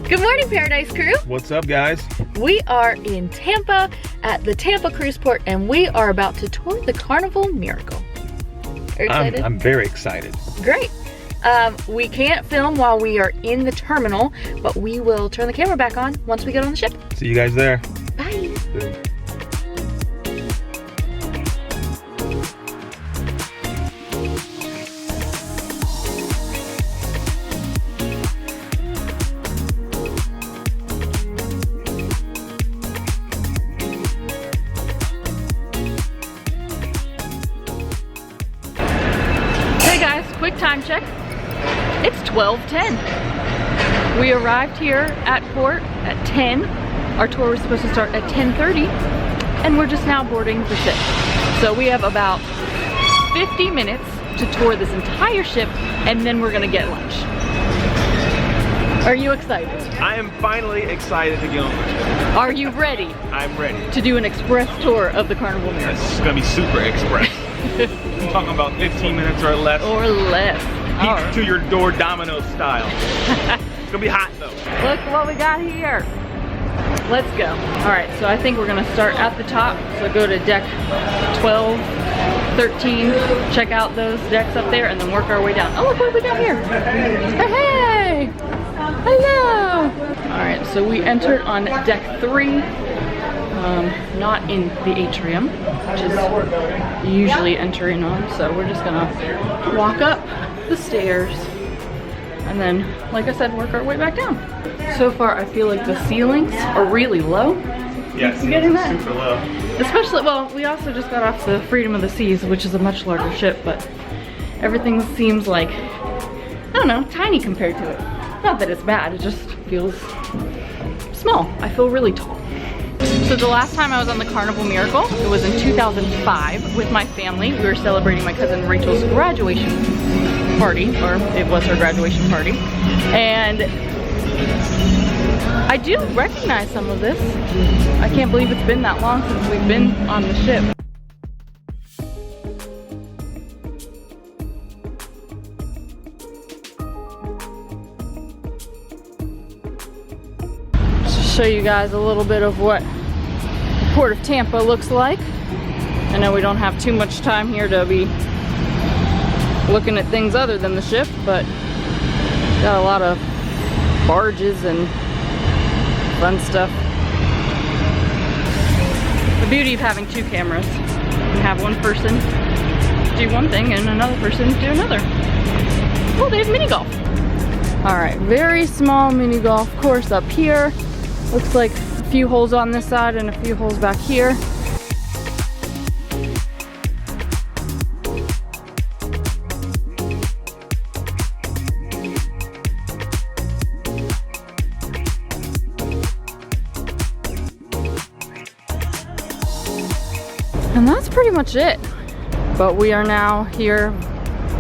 Good morning, Paradise Crew. What's up, guys? We are in Tampa at the Tampa Cruise Port, and we are about to tour the Carnival Miracle. Are you excited? I'm very excited. Great. We can't film while we are in the terminal, but we will turn the camera back on once we get on the ship. See you guys there. Bye. Quick time check. It's 12:10. We arrived here at port at 10. Our tour was supposed to start at 10:30, and we're just now boarding the ship. So we have about 50 minutes to tour this entire ship, and then we're gonna get lunch. Are you excited? I am finally excited to get on the ship. Are you ready? I'm ready. To do an express tour of the Carnival Miracle? This is gonna be super express. I'm talking about 15 minutes or less. Or less. Heat to your door domino style. It's gonna be hot though. Look what we got here. Let's go. All right, so I think we're gonna start at the top. So go to deck 12, 13, check out those decks up there, and then work our way down. Oh, look what we got here. Hey, hello. All right, so we entered on deck 3. Not in the atrium, which is usually entering on. So we're just gonna walk up the stairs and then, like I said, work our way back down. So far, I feel like the ceilings are really low. Yeah, you getting that? Super low. Especially, well, we also just got off the Freedom of the Seas, which is a much larger ship, but everything seems like, I don't know, tiny compared to it. Not that it's bad, it just feels small. I feel really tall. So the last time I was on the Carnival Miracle, it was in 2005 with my family. We were celebrating my cousin Rachel's graduation party, or it was her graduation party. And I do recognize some of this. I can't believe it's been that long since we've been on the ship. Just to show you guys a little bit of what Port of Tampa looks like. I know we don't have too much time here to be looking at things other than the ship, but got a lot of barges and fun stuff. The beauty of having 2 cameras. You can have one person do one thing and another person do another. Oh, they have mini golf. All right, very small mini golf course up here. Looks like a few holes on this side and a few holes back here. And that's pretty much it. But we are now here,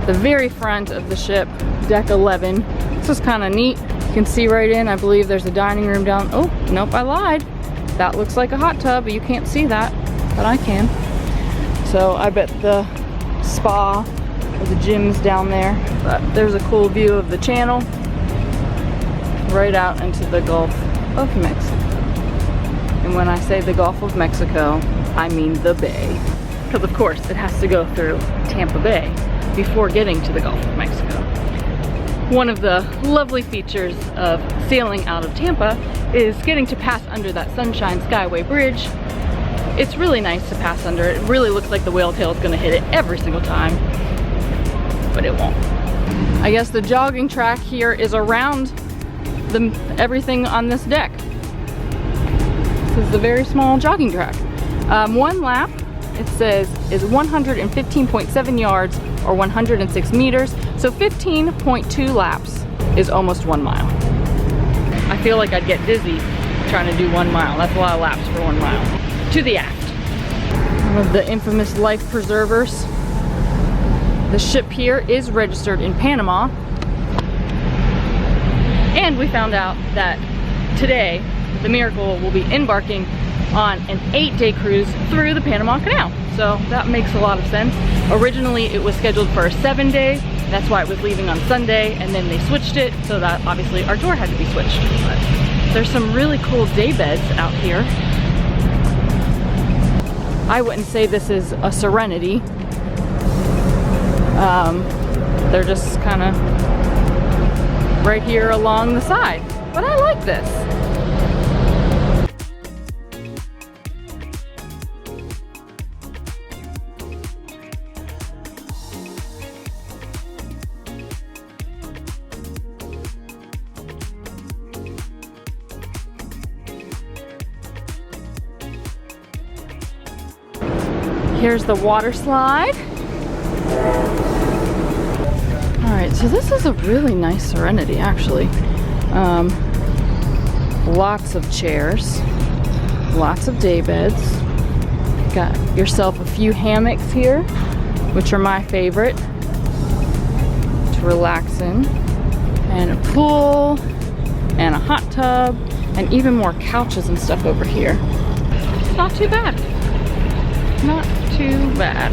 the very front of the ship, deck 11. This is kind of neat. You can see right in. I believe there's a dining room down. Oh, nope, I lied. That looks like a hot tub, but you can't see that, but I can. So I bet the spa or the gym's down there. But there's a cool view of the channel right out into the Gulf of Mexico. And when I say the Gulf of Mexico, I mean the bay. Because of course it has to go through Tampa Bay before getting to the Gulf of Mexico. One of the lovely features of sailing out of Tampa is getting to pass under that Sunshine Skyway Bridge. It's really nice to pass under it. It really looks like the whale tail is going to hit it every single time, but it won't. I guess the jogging track here is around everything on this deck. This is the very small jogging track. One lap, it says, is 115.7 yards or 106 meters. So 15.2 laps is almost 1 mile. I feel like I'd get dizzy trying to do 1 mile. That's a lot of laps for 1 mile. To the aft. One of the infamous life preservers. The ship here is registered in Panama. And we found out that today, the Miracle will be embarking on an 8-day cruise through the Panama Canal. So that makes a lot of sense. Originally, it was scheduled for a 7-day That's why it was leaving on Sunday, and then they switched it, so that obviously our door had to be switched. But there's some really cool day beds out here. I wouldn't say this is a Serenity. They're just kind of right here along the side, but I like this. Here's the water slide. All right, so this is a really nice Serenity, actually. Lots of chairs, lots of day beds. Got yourself a few hammocks here, which are my favorite to relax in, and a pool, and a hot tub, and even more couches and stuff over here. Not too bad. Not too bad.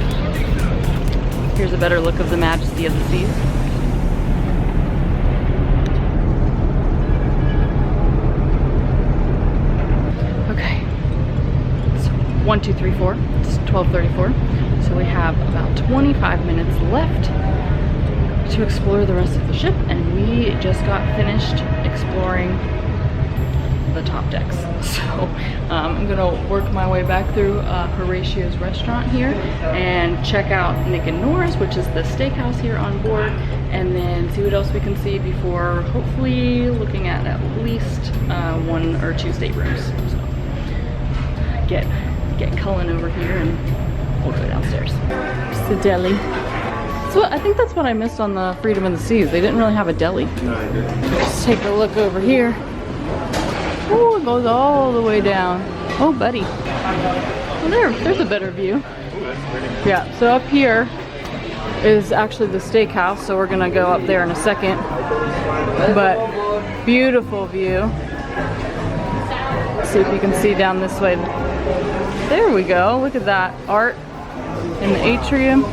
Here's a better look of the majesty of the seas. Okay, so 1, 2, 3, 4. It's 12:34. So we have about 25 minutes left to explore the rest of the ship, and we just got finished exploring the top decks. So I'm gonna work my way back through Horatio's restaurant here and check out Nick Nora's, which is the steakhouse here on board, and then see what else we can see before hopefully looking at least 1 or 2 staterooms. So get Cullen over here and we'll go downstairs. It's the deli. So I think that's what I missed on the Freedom of the Seas. They didn't really have a deli. Let's take a look over here. Oh, it goes all the way down. Oh, buddy. Well, there's a better view. Yeah, so up here is actually the steakhouse, so we're gonna go up there in a second. But beautiful view. Let's see if you can see down this way. There we go. Look at that art in the atrium.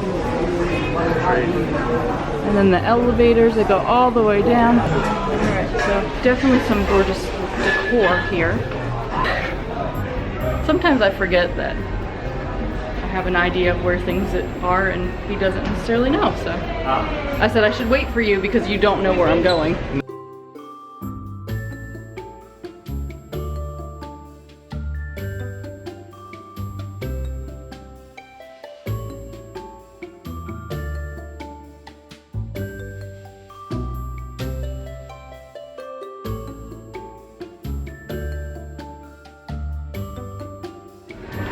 And then the elevators that go all the way down. Alright, so definitely some gorgeous decor here. Sometimes I forget that I have an idea of where things are and he doesn't necessarily know, so I said I should wait for you because you don't know where I'm going.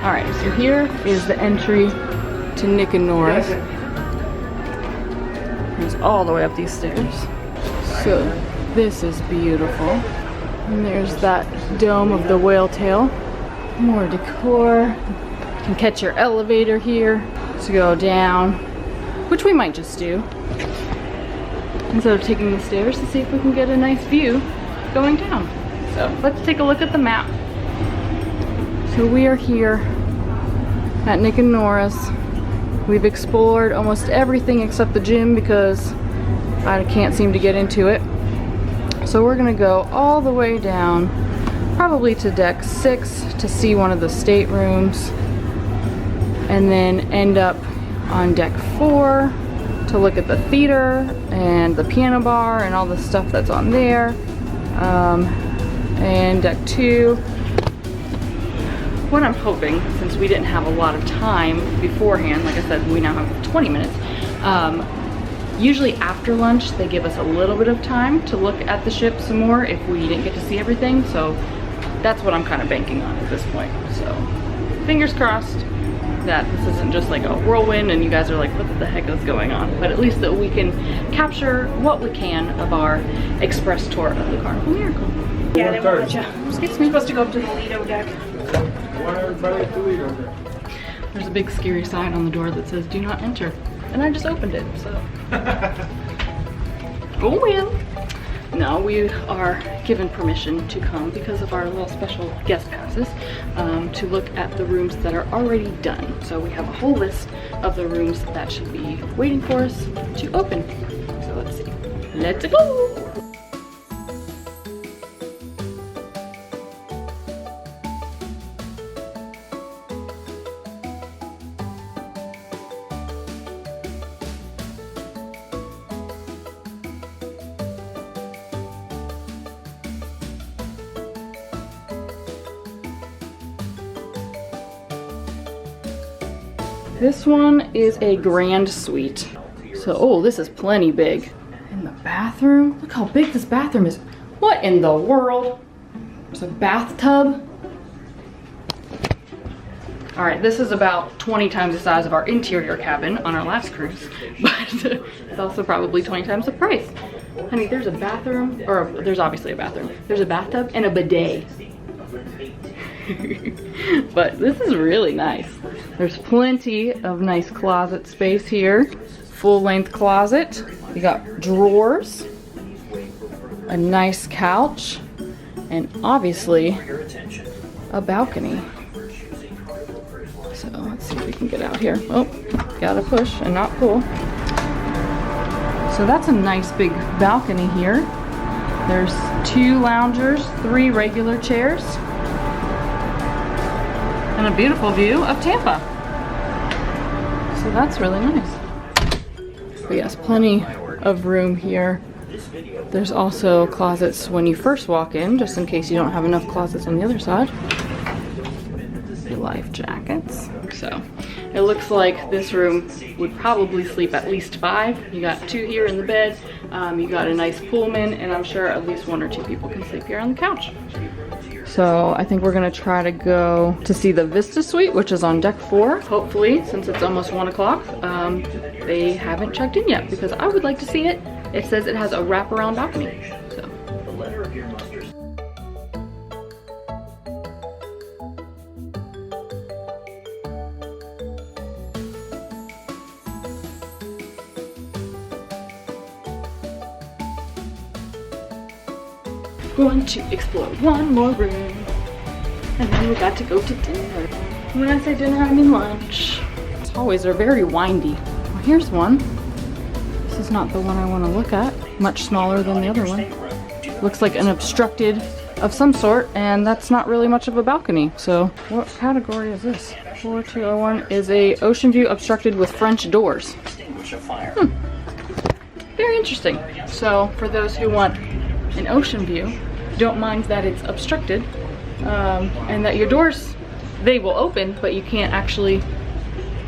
Alright, so here is the entry to Nick Nora's. It's all the way up these stairs. So this is beautiful. And there's that dome of the whale tail. More decor. You can catch your elevator here to go down, which we might just do, instead of taking the stairs, to see if we can get a nice view going down. So let's take a look at the map. So we are here at Nick Nora's. We've explored almost everything except the gym because I can't seem to get into it. So we're gonna go all the way down, probably to deck 6 to see one of the staterooms, and then end up on deck 4 to look at the theater and the piano bar and all the stuff that's on there. And deck 2. What I'm hoping, since we didn't have a lot of time beforehand, like I said, we now have 20 minutes, usually after lunch they give us a little bit of time to look at the ship some more if we didn't get to see everything, so that's what I'm kind of banking on at this point. So fingers crossed that this isn't just like a whirlwind and you guys are like, what the heck is going on? But at least that we can capture what we can of our express tour of the Carnival Miracle. Yeah, they won't let you. Excuse me, supposed to go up to the Lido deck. There's a big scary sign on the door that says do not enter, and I just opened it, so oh well. No, we are given permission to come because of our little special guest passes to look at the rooms that are already done. So we have a whole list of the rooms that should be waiting for us to open. Let's go! This one is a grand suite. So, oh, this is plenty big. And the bathroom, look how big this bathroom is. What in the world? There's a bathtub. All right, this is about 20 times the size of our interior cabin on our last cruise, but it's also probably 20 times the price. Honey, there's a bathroom, or there's obviously a bathroom. There's a bathtub and a bidet. But this is really nice. There's plenty of nice closet space here. Full length closet. You got drawers, a nice couch, and obviously a balcony. So let's see if we can get out here. Oh, gotta push and not pull. So that's a nice big balcony here. There's 2 loungers, 3 regular chairs, and a beautiful view of Tampa. So that's really nice. But yes, plenty of room here. There's also closets when you first walk in, just in case you don't have enough closets on the other side. Your life jackets. So it looks like this room would probably sleep at least 5. You got 2 here in the bed. You got a nice Pullman, and I'm sure at least 1 or 2 people can sleep here on the couch. So I think we're gonna try to go to see the Vista Suite, which is on deck 4. Hopefully, since it's almost 1 o'clock, they haven't checked in yet because I would like to see it. It says it has a wraparound balcony. So. Going to explore 1 more room, and then we got to go to dinner. When I say dinner, I mean lunch. These hallways are very windy. Well, here's one. This is not the one I want to look at. Much smaller than the other one. Looks like an obstructed of some sort, and that's not really much of a balcony. So what category is this? 4201 is a ocean view obstructed with French doors. Very interesting. So for those who want an ocean view, don't mind that it's obstructed, and that your doors, they will open, but you can't actually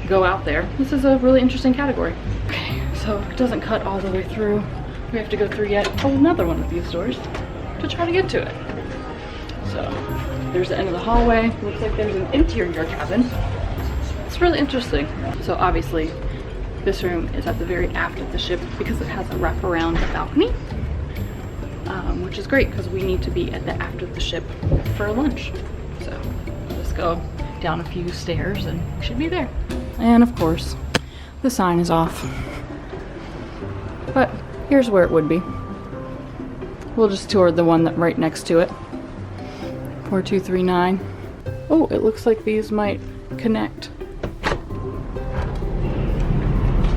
go out there. This is a really interesting category. Okay, so it doesn't cut all the way through. We have to go through yet another one of these doors to try to get to it. So there's the end of the hallway. Looks like there's an interior cabin. It's really interesting. So obviously this room is at the very aft of the ship because it has a wraparound balcony. Which is great because we need to be at the aft of the ship for lunch. So just go down a few stairs and we should be there. And of course, the sign is off. But here's where it would be. We'll just tour the one that right next to it. 4239. Oh, it looks like these might connect.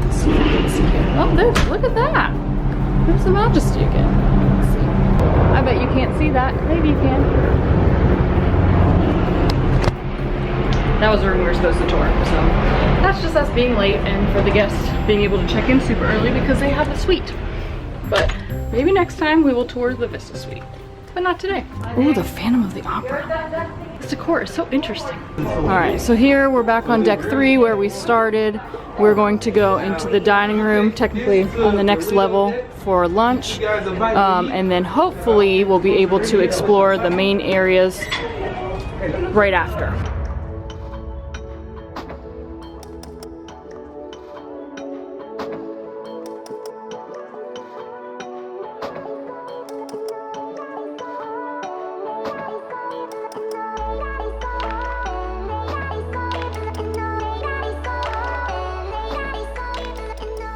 Let's see if we can see it. Oh, there's, look at that. There's the Majesty again. I bet you can't see that. Maybe you can. That was the room we were supposed to tour, so that's just us being late and for the guests being able to check in super early because they have a suite. But maybe next time we will tour the Vista Suite, but not today. Oh, the Phantom of the Opera. This decor is so interesting. All right, so here we're back on deck 3 where we started. We're going to go into the dining room, technically on the next level for lunch, and then hopefully we'll be able to explore the main areas right after.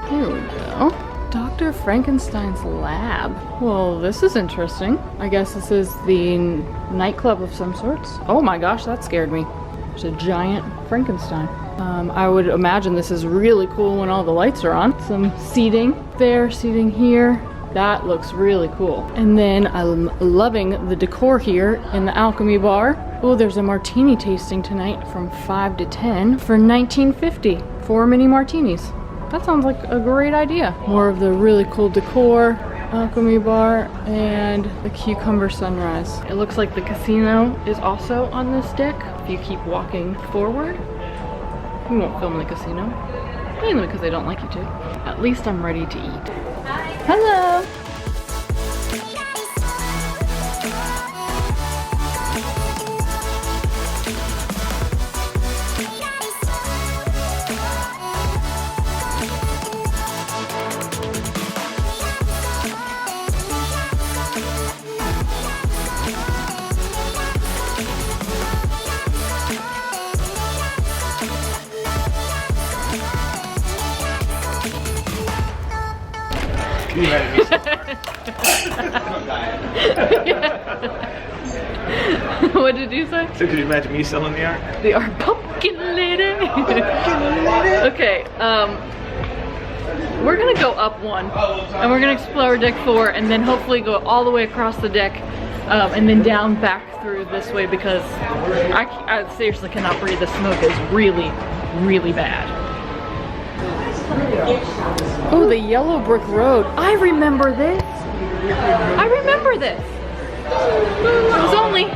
Here we go. Dr. Frankenstein's lab. Well, this is interesting. I guess this is the nightclub of some sorts. Oh my gosh, that scared me. There's a giant Frankenstein. I would imagine this is really cool when all the lights are on. Some seating there, seating here. That looks really cool. And then I'm loving the decor here in the Alchemy Bar. Oh, there's a martini tasting tonight from 5 to 10 for $19.50. 4 mini martinis. That sounds like a great idea. More of the really cool decor, Alchemy Bar, and the Cucumber Sunrise. It looks like the casino is also on this deck. If you keep walking forward, we won't film the casino. Mainly because they don't like you to. At least I'm ready to eat. Hello! You had me. What did you say? So could you imagine me selling the art? The art pumpkin lady. Okay, we're gonna go up one, and we're gonna explore deck 4, and then hopefully go all the way across the deck, and then down back through this way, because I seriously cannot breathe. The smoke is really, really bad. Oh, the yellow brick road. I remember this. I remember this. It was only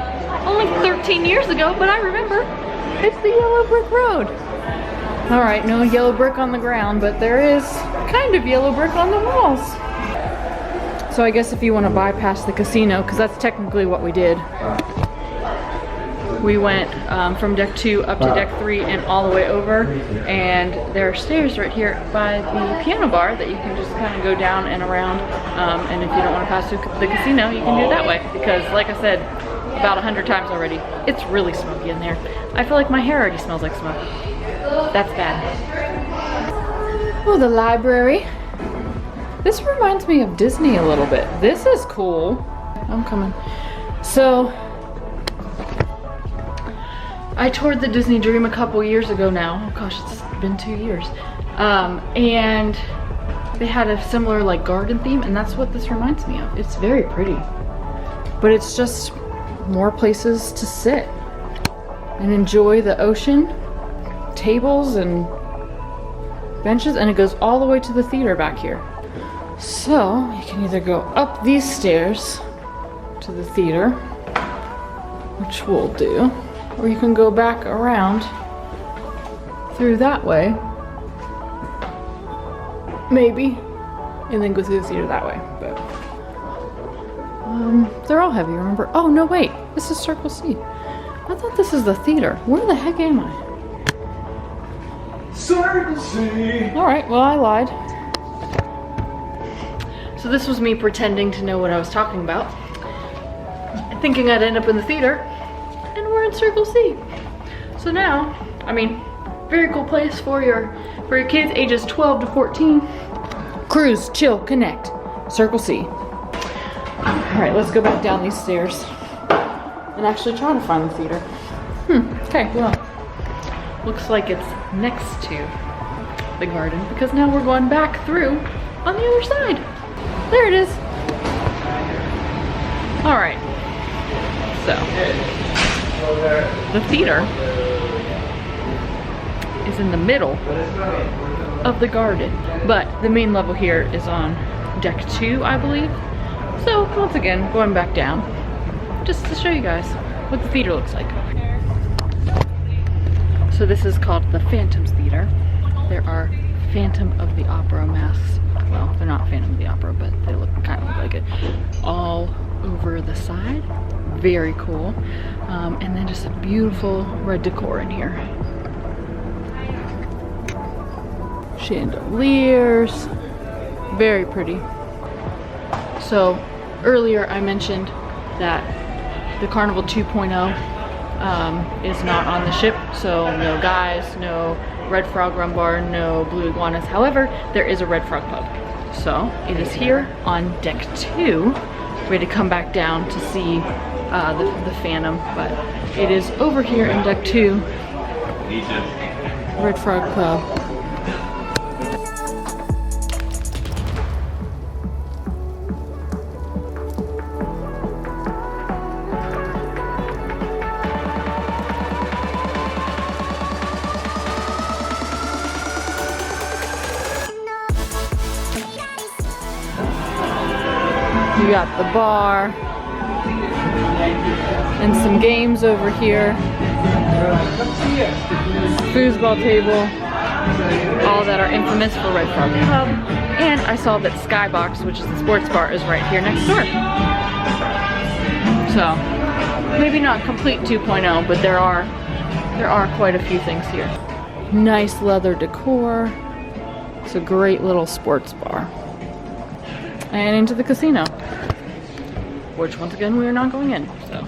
13 years ago, but I remember. It's the yellow brick road. All right, no yellow brick on the ground, but there is kind of yellow brick on the walls. So I guess if you want to bypass the casino, because that's technically what we did. We went from deck 2 up to deck 3 and all the way over, and there are stairs right here by the piano bar that you can just kind of go down and around, and if you don't want to pass through the casino, you can do it that way, because like I said about 100 times already, it's really smoky in there. I feel like my hair already smells like smoke. That's bad. Oh, the library. This reminds me of Disney a little bit. This is cool. I'm coming. So, I toured the Disney Dream a couple years ago now. Oh gosh, it's been 2 years. And they had a similar like garden theme, and that's what this reminds me of. It's very pretty. But it's just more places to sit and enjoy the ocean, tables and benches, and it goes all the way to the theater back here. So you can either go up these stairs to the theater, which we'll do, or you can go back around through that way, maybe, and then go through the theater that way. But they're all heavy, remember? Oh no, wait, this is Circle C. I thought this is the theater. Where the heck am I? Circle C. All right, well, I lied. So this was me pretending to know what I was talking about, thinking I'd end up in the theater, and we're in Circle C. So now, I mean, very cool place for your kids ages 12 to 14. Cruise, chill, connect. Circle C. All right, let's go back down these stairs and actually try to find the theater. Okay, well, looks like it's next to the garden, because now we're going back through on the other side. There it is. All right, so the theater is in the middle of the garden, but the main level here is on deck 2, I believe. So once again, going back down, just to show you guys what the theater looks like. So this is called the Phantoms Theater. There are Phantom of the Opera masks. Well, they're not Phantom of the Opera, but they look kind of like it. All over the side. Very cool. And then just a beautiful red decor in here. Chandeliers. Very pretty. So earlier I mentioned that the Carnival 2.0 is not on the ship, so no guys, no Red Frog Rum Bar, no Blue Iguanas. However, there is a Red Frog Pub. So it is here on deck 2, ready to come back down to see the Phantom, but it is over here in deck 2, Red Frog Pub. You got the bar and some games over here. Foosball table. All that are infamous for Red Frog Pub. And I saw that Skybox, which is the sports bar, is right here next door. So, maybe not complete 2.0, but there are quite a few things here. Nice leather decor. It's a great little sports bar. And into the casino, which once again we are not going in, so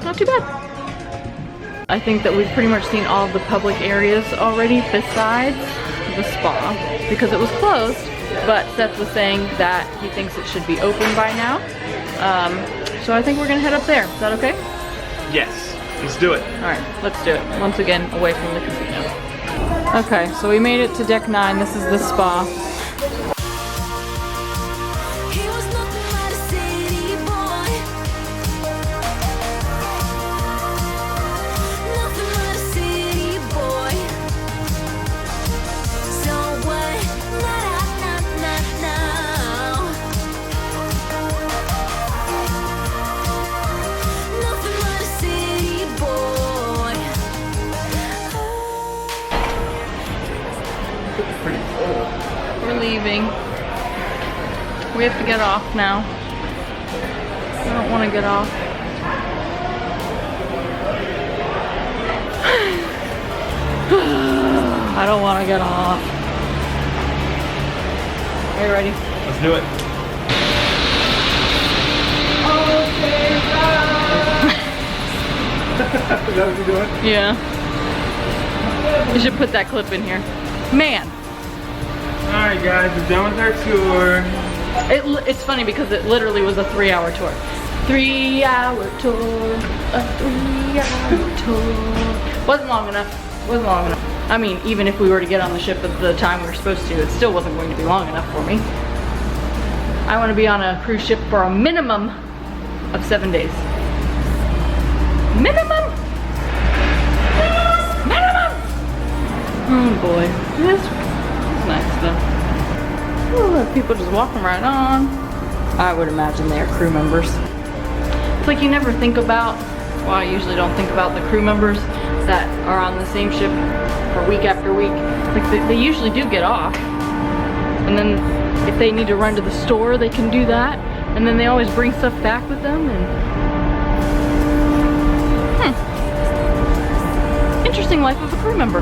not too bad. I think that we've pretty much seen all of the public areas already besides the spa because it was closed, but Seth was saying that he thinks it should be open by now. So I think we're gonna head up there. Is that okay? Yes, let's do it. All right, let's do it. Once again, away from the casino. Okay, so we made it to deck 9. This is the spa. We're leaving. We have to get off now. I don't want to get off. I don't want to get off. Are you ready? Let's do it. Is that what you're doing? Yeah. You should put that clip in here. Man. Alright guys, we're done with our tour. It's funny because it literally was a 3-hour tour. 3-hour tour, a 3-hour tour. Wasn't long enough, wasn't long enough. I mean, even if we were to get on the ship at the time we were supposed to, it still wasn't going to be long enough for me. I want to be on a cruise ship for a minimum of 7 days. Minimum! Minimum! Oh boy, this is nice though. Ooh, people just walking right on. I would imagine they are crew members. It's like you never think about, well, I usually don't think about the crew members that are on the same ship for week after week. Like they usually do get off. And then if they need to run to the store, they can do that. And then they always bring stuff back with them. And interesting life of a crew member.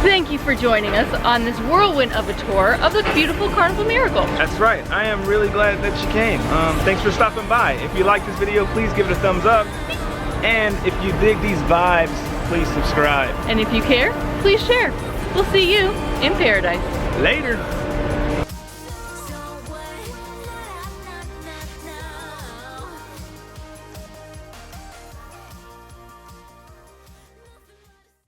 Thank you for joining us on this whirlwind of a tour of the beautiful Carnival Miracle. That's right. I am really glad that you came. Thanks for stopping by. If you like this video, please give it a thumbs up. And if you dig these vibes, please subscribe. And if you care, please share. We'll see you in paradise. Later.